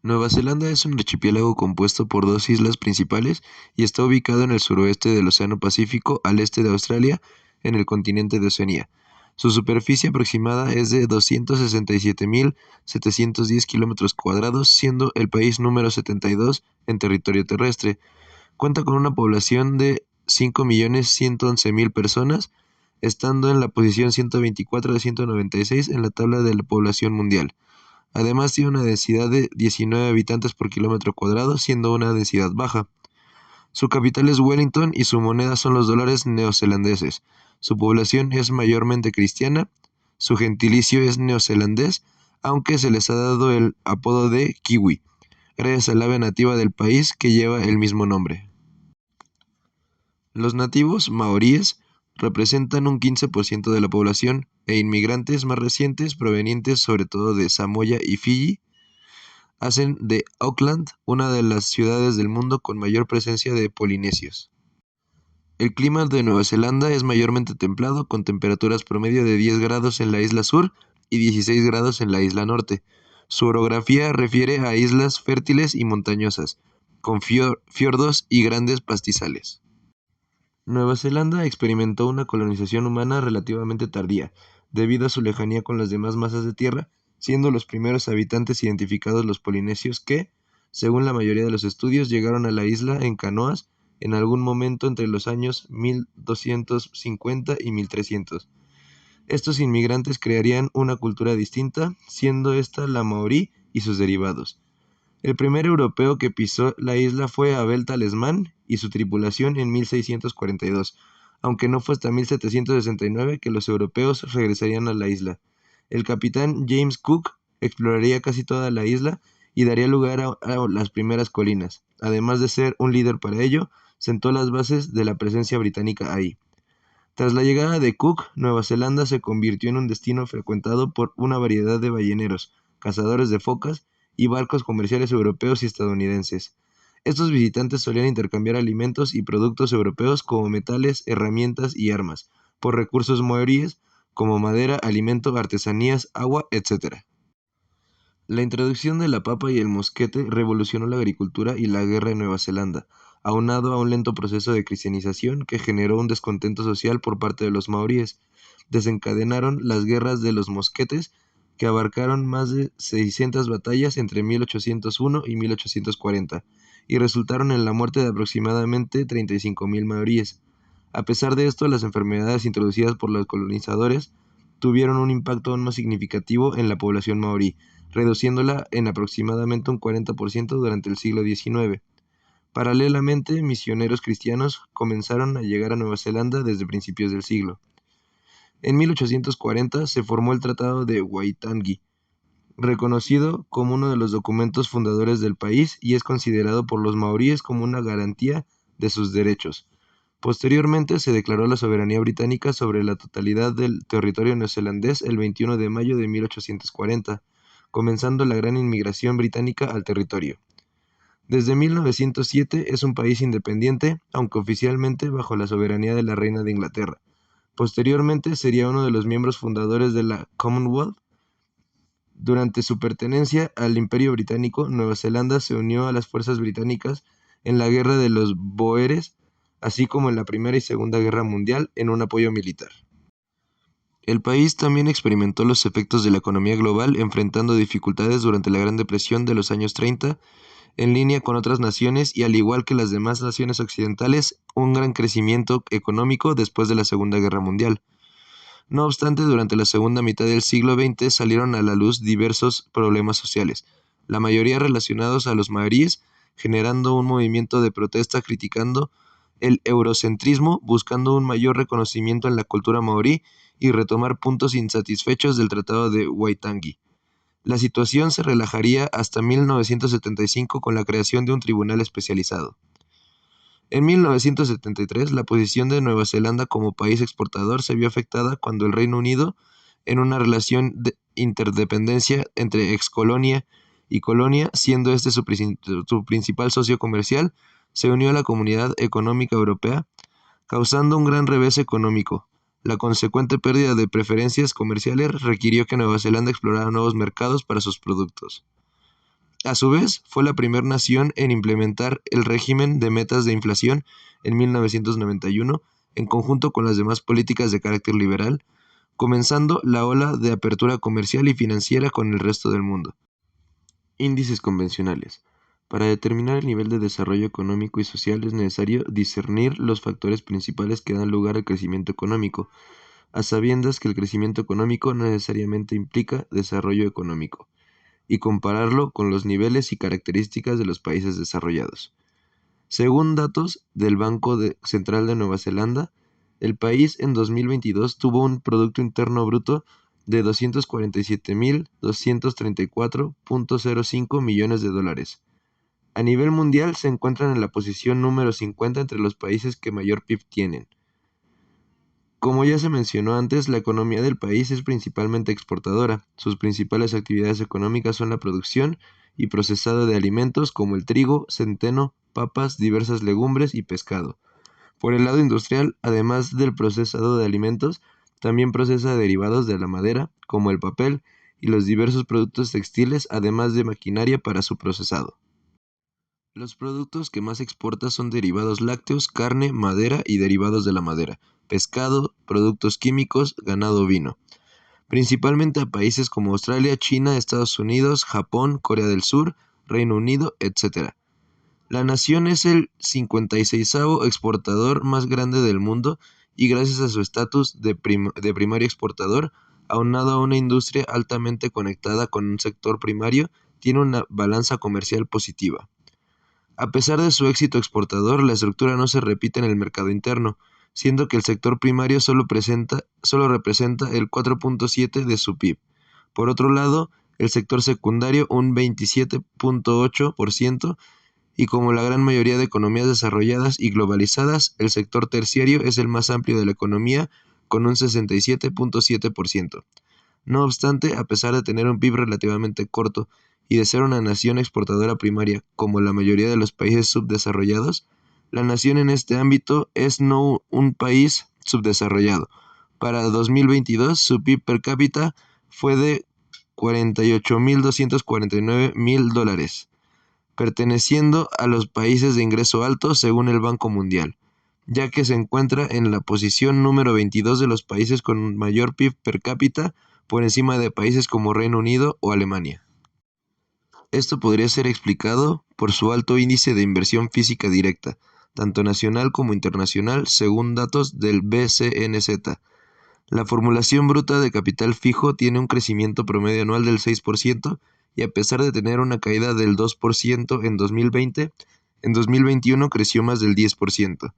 Nueva Zelanda es un archipiélago compuesto por dos islas principales y está ubicado en el suroeste del Océano Pacífico al este de Australia, en el continente de Oceanía. Su superficie aproximada es de 267.710 kilómetros cuadrados, siendo el país número 72 en territorio terrestre. Cuenta con una población de 5.111.000 personas, estando en la posición 124 de 196 en la tabla de la población mundial. Además tiene una densidad de 19 habitantes por kilómetro cuadrado, siendo una densidad baja. Su capital es Wellington y su moneda son los dólares neozelandeses. Su población es mayormente cristiana, su gentilicio es neozelandés, aunque se les ha dado el apodo de kiwi, gracias al ave nativa del país que lleva el mismo nombre. Los nativos maoríes representan un 15% de la población e inmigrantes más recientes provenientes sobre todo de Samoa y Fiyi hacen de Auckland una de las ciudades del mundo con mayor presencia de polinesios. El clima de Nueva Zelanda es mayormente templado, con temperaturas promedio de 10 grados en la isla sur y 16 grados en la isla norte. Su orografía refiere a islas fértiles y montañosas, con fiordos y grandes pastizales. Nueva Zelanda experimentó una colonización humana relativamente tardía, debido a su lejanía con las demás masas de tierra, siendo los primeros habitantes identificados los polinesios que, según la mayoría de los estudios, llegaron a la isla en canoas en algún momento entre los años 1250 y 1300. Estos inmigrantes crearían una cultura distinta, siendo esta la maorí y sus derivados. El primer europeo que pisó la isla fue Abel Tasman y su tripulación en 1642, aunque no fue hasta 1769 que los europeos regresarían a la isla. El capitán James Cook exploraría casi toda la isla y daría lugar a las primeras colinas. Además de ser un líder para ello, sentó las bases de la presencia británica ahí. Tras la llegada de Cook, Nueva Zelanda se convirtió en un destino frecuentado por una variedad de balleneros, cazadores de focas y barcos comerciales europeos y estadounidenses. Estos visitantes solían intercambiar alimentos y productos europeos como metales, herramientas y armas, por recursos maoríes como madera, alimento, artesanías, agua, etc. La introducción de la papa y el mosquete revolucionó la agricultura y la guerra en Nueva Zelanda, aunado a un lento proceso de cristianización que generó un descontento social por parte de los maoríes. Desencadenaron las guerras de los mosquetes, que abarcaron más de 600 batallas entre 1801 y 1840, y resultaron en la muerte de aproximadamente 35.000 maoríes. A pesar de esto, las enfermedades introducidas por los colonizadores tuvieron un impacto aún más significativo en la población maorí, reduciéndola en aproximadamente un 40% durante el siglo XIX. Paralelamente, misioneros cristianos comenzaron a llegar a Nueva Zelanda desde principios del siglo. En 1840 se formó el Tratado de Waitangi, reconocido como uno de los documentos fundadores del país y es considerado por los maoríes como una garantía de sus derechos. Posteriormente se declaró la soberanía británica sobre la totalidad del territorio neozelandés el 21 de mayo de 1840, comenzando la gran inmigración británica al territorio. Desde 1907 es un país independiente, aunque oficialmente bajo la soberanía de la Reina de Inglaterra. Posteriormente sería uno de los miembros fundadores de la Commonwealth. Durante su pertenencia al Imperio Británico, Nueva Zelanda se unió a las fuerzas británicas en la Guerra de los Bóeres, así como en la Primera y Segunda Guerra Mundial en un apoyo militar. El país también experimentó los efectos de la economía global, enfrentando dificultades durante la Gran Depresión de los años 30, en línea con otras naciones y al igual que las demás naciones occidentales, un gran crecimiento económico después de la Segunda Guerra Mundial. No obstante, durante la segunda mitad del siglo XX salieron a la luz diversos problemas sociales, la mayoría relacionados a los maoríes, generando un movimiento de protesta criticando el eurocentrismo, buscando un mayor reconocimiento en la cultura maorí y retomar puntos insatisfechos del Tratado de Waitangi. La situación se relajaría hasta 1975 con la creación de un tribunal especializado. En 1973, la posición de Nueva Zelanda como país exportador se vio afectada cuando el Reino Unido, en una relación de interdependencia entre excolonia y colonia, siendo este su principal socio comercial, se unió a la Comunidad Económica Europea, causando un gran revés económico. La consecuente pérdida de preferencias comerciales requirió que Nueva Zelanda explorara nuevos mercados para sus productos. A su vez, fue la primera nación en implementar el régimen de metas de inflación en 1991, en conjunto con las demás políticas de carácter liberal, comenzando la ola de apertura comercial y financiera con el resto del mundo. Índices convencionales. Para determinar el nivel de desarrollo económico y social es necesario discernir los factores principales que dan lugar al crecimiento económico, a sabiendas que el crecimiento económico no necesariamente implica desarrollo económico, y compararlo con los niveles y características de los países desarrollados. Según datos del Central de Nueva Zelanda, el país en 2022 tuvo un Producto Interno Bruto de 247.234.05 millones de dólares. A nivel mundial se encuentran en la posición número 50 entre los países que mayor PIB tienen. Como ya se mencionó antes, la economía del país es principalmente exportadora. Sus principales actividades económicas son la producción y procesado de alimentos como el trigo, centeno, papas, diversas legumbres y pescado. Por el lado industrial, además del procesado de alimentos, también procesa derivados de la madera, como el papel y los diversos productos textiles, además de maquinaria para su procesado. Los productos que más exporta son derivados lácteos, carne, madera y derivados de la madera, pescado, productos químicos, ganado ovino, principalmente a países como Australia, China, Estados Unidos, Japón, Corea del Sur, Reino Unido, etc. La nación es el 56º exportador más grande del mundo y gracias a su estatus de primario exportador, aunado a una industria altamente conectada con un sector primario, tiene una balanza comercial positiva. A pesar de su éxito exportador, la estructura no se repite en el mercado interno, siendo que el sector primario solo representa el 4.7% de su PIB. Por otro lado, el sector secundario un 27.8%, y como la gran mayoría de economías desarrolladas y globalizadas, el sector terciario es el más amplio de la economía, con un 67.7%. No obstante, a pesar de tener un PIB relativamente corto y de ser una nación exportadora primaria como la mayoría de los países subdesarrollados, la nación en este ámbito es no un país subdesarrollado. Para 2022, su PIB per cápita fue de $48.249.000, perteneciendo a los países de ingreso alto según el Banco Mundial, ya que se encuentra en la posición número 22 de los países con mayor PIB per cápita, por encima de países como Reino Unido o Alemania. Esto podría ser explicado por su alto índice de inversión física directa, tanto nacional como internacional, según datos del BCNZ. La formulación bruta de capital fijo tiene un crecimiento promedio anual del 6%, y a pesar de tener una caída del 2% en 2020, en 2021 creció más del 10%.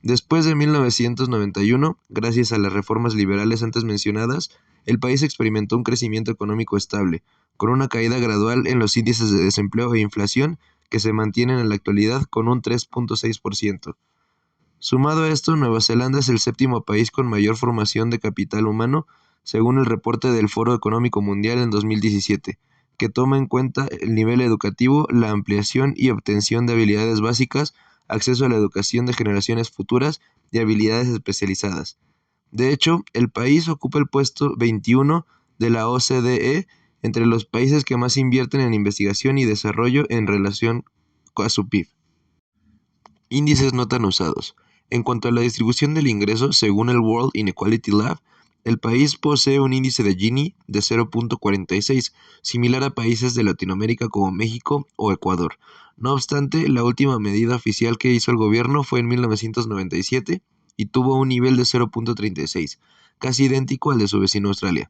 Después de 1991, gracias a las reformas liberales antes mencionadas, el país experimentó un crecimiento económico estable, con una caída gradual en los índices de desempleo e inflación que se mantienen en la actualidad con un 3.6%. Sumado a esto, Nueva Zelanda es el séptimo país con mayor formación de capital humano, según el reporte del Foro Económico Mundial en 2017, que toma en cuenta el nivel educativo, la ampliación y obtención de habilidades básicas, acceso a la educación de generaciones futuras y habilidades especializadas. De hecho, el país ocupa el puesto 21 de la OCDE entre los países que más invierten en investigación y desarrollo en relación a su PIB. Índices no tan usados. En cuanto a la distribución del ingreso, según el World Inequality Lab, el país posee un índice de Gini de 0.46, similar a países de Latinoamérica como México o Ecuador. No obstante, la última medida oficial que hizo el gobierno fue en 1997 y tuvo un nivel de 0.36, casi idéntico al de su vecino Australia.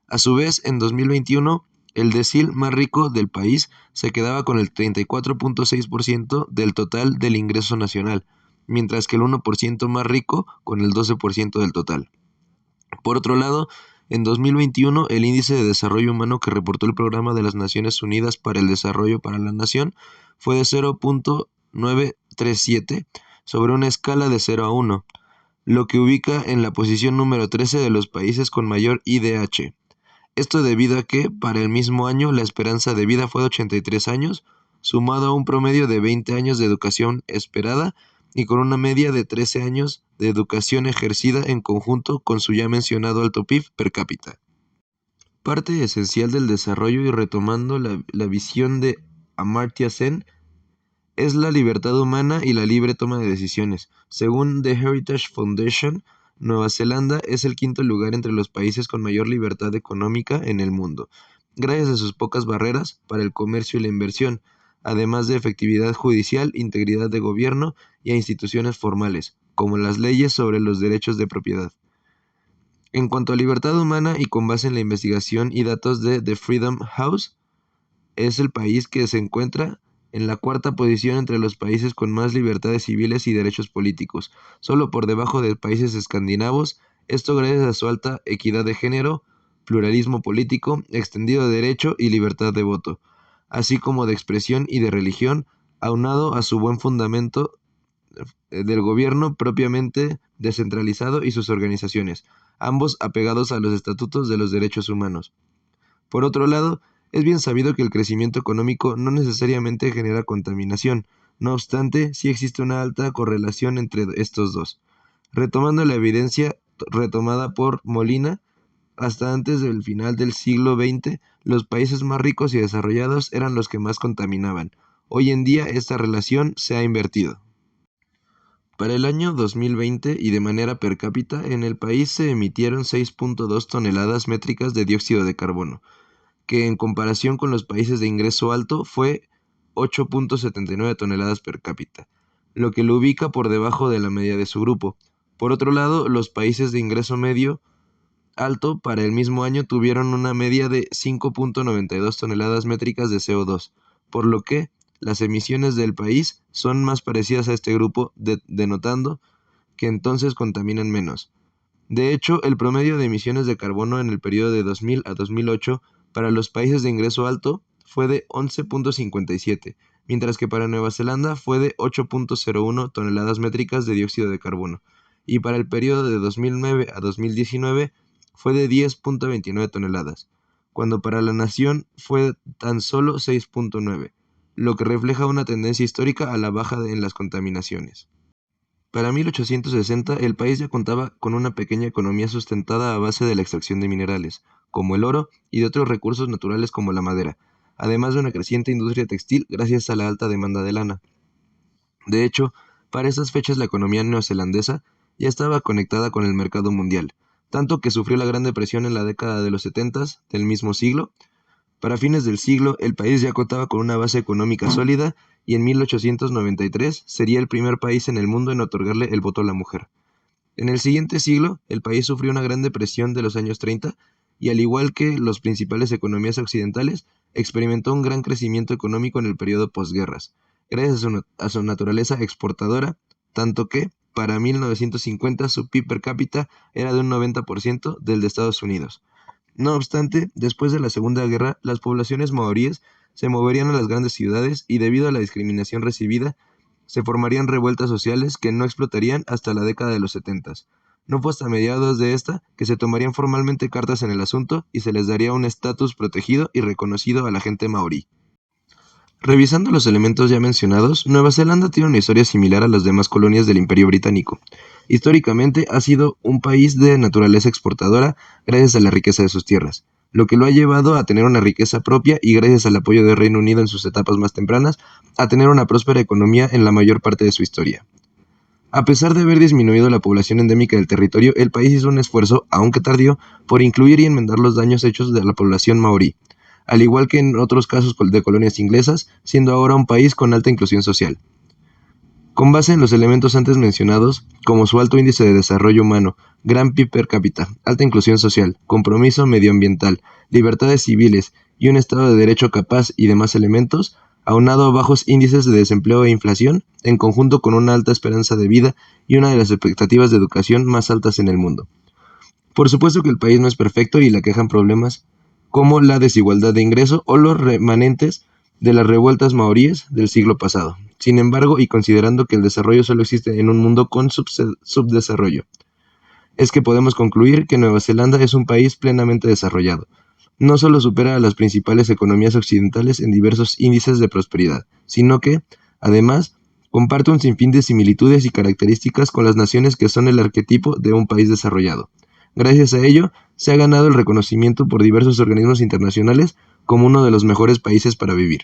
A su vez, en 2021, el decil más rico del país se quedaba con el 34.6% del total del ingreso nacional, mientras que el 1% más rico con el 12% del total. Por otro lado, en 2021, el índice de desarrollo humano que reportó el Programa de las Naciones Unidas para el Desarrollo para la Nación fue de 0.937 sobre una escala de 0 a 1, lo que ubica en la posición número 13 de los países con mayor IDH. Esto debido a que, para el mismo año, la esperanza de vida fue de 83 años, sumado a un promedio de 20 años de educación esperada y con una media de 13 años de educación ejercida en conjunto con su ya mencionado alto PIB per cápita. Parte esencial del desarrollo y retomando la visión de Amartya Sen es la libertad humana y la libre toma de decisiones. Según The Heritage Foundation, Nueva Zelanda es el quinto lugar entre los países con mayor libertad económica en el mundo, gracias a sus pocas barreras para el comercio y la inversión, además de efectividad judicial, integridad de gobierno y a instituciones formales, como las leyes sobre los derechos de propiedad. En cuanto a libertad humana y con base en la investigación y datos de The Freedom House, es el país que se encuentra en la cuarta posición entre los países con más libertades civiles y derechos políticos, solo por debajo de países escandinavos, esto gracias a su alta equidad de género, pluralismo político, extendido derecho y libertad de voto, así como de expresión y de religión, aunado a su buen fundamento del gobierno propiamente descentralizado y sus organizaciones, ambos apegados a los estatutos de los derechos humanos. Por otro lado, es bien sabido que el crecimiento económico no necesariamente genera contaminación, no obstante, sí existe una alta correlación entre estos dos. Retomando la evidencia retomada por Molina, hasta antes del final del siglo XX, los países más ricos y desarrollados eran los que más contaminaban. Hoy en día esta relación se ha invertido. Para el año 2020 y de manera per cápita, en el país se emitieron 6.2 toneladas métricas de dióxido de carbono, que en comparación con los países de ingreso alto fue 8.79 toneladas per cápita, lo que lo ubica por debajo de la media de su grupo. Por otro lado, los países de ingreso medio alto para el mismo año tuvieron una media de 5.92 toneladas métricas de CO2, por lo que las emisiones del país son más parecidas a este grupo, denotando que entonces contaminan menos. De hecho, el promedio de emisiones de carbono en el periodo de 2000 a 2008 para los países de ingreso alto fue de 11.57, mientras que para Nueva Zelanda fue de 8.01 toneladas métricas de dióxido de carbono, y para el periodo de 2009 a 2019 fue de 10.29 toneladas, cuando para la nación fue tan solo 6.9, lo que refleja una tendencia histórica a la baja en las contaminaciones. Para 1860, el país ya contaba con una pequeña economía sustentada a base de la extracción de minerales, como el oro y de otros recursos naturales como la madera, además de una creciente industria textil gracias a la alta demanda de lana. De hecho, para esas fechas la economía neozelandesa ya estaba conectada con el mercado mundial, tanto que sufrió la Gran Depresión en la década de los 70 del mismo siglo. Para fines del siglo, el país ya contaba con una base económica sólida y en 1893 sería el primer país en el mundo en otorgarle el voto a la mujer. En el siguiente siglo, el país sufrió una gran depresión de los años 30 y al igual que las principales economías occidentales, experimentó un gran crecimiento económico en el periodo posguerras, gracias a su naturaleza exportadora, tanto que, para 1950, su PIB per cápita era de un 90% del de Estados Unidos. No obstante, después de la Segunda Guerra, las poblaciones maoríes se moverían a las grandes ciudades y debido a la discriminación recibida, se formarían revueltas sociales que no explotarían hasta la década de los 70. No fue hasta mediados de esta que se tomarían formalmente cartas en el asunto y se les daría un estatus protegido y reconocido a la gente maorí. Revisando los elementos ya mencionados, Nueva Zelanda tiene una historia similar a las demás colonias del Imperio Británico. Históricamente ha sido un país de naturaleza exportadora gracias a la riqueza de sus tierras, lo que lo ha llevado a tener una riqueza propia y gracias al apoyo del Reino Unido en sus etapas más tempranas, a tener una próspera economía en la mayor parte de su historia. A pesar de haber disminuido la población endémica del territorio, el país hizo un esfuerzo, aunque tardío, por incluir y enmendar los daños hechos de la población maorí, al igual que en otros casos de colonias inglesas, siendo ahora un país con alta inclusión social. Con base en los elementos antes mencionados, como su alto índice de desarrollo humano, gran PIB per cápita, alta inclusión social, compromiso medioambiental, libertades civiles y un Estado de Derecho capaz y demás elementos, aunado a bajos índices de desempleo e inflación, en conjunto con una alta esperanza de vida y una de las expectativas de educación más altas en el mundo. Por supuesto que el país no es perfecto y le aquejan problemas como la desigualdad de ingreso o los remanentes de las revueltas maoríes del siglo pasado. Sin embargo, y considerando que el desarrollo solo existe en un mundo con subdesarrollo, es que podemos concluir que Nueva Zelanda es un país plenamente desarrollado. No solo supera a las principales economías occidentales en diversos índices de prosperidad, sino que, además, comparte un sinfín de similitudes y características con las naciones que son el arquetipo de un país desarrollado. Gracias a ello, se ha ganado el reconocimiento por diversos organismos internacionales como uno de los mejores países para vivir.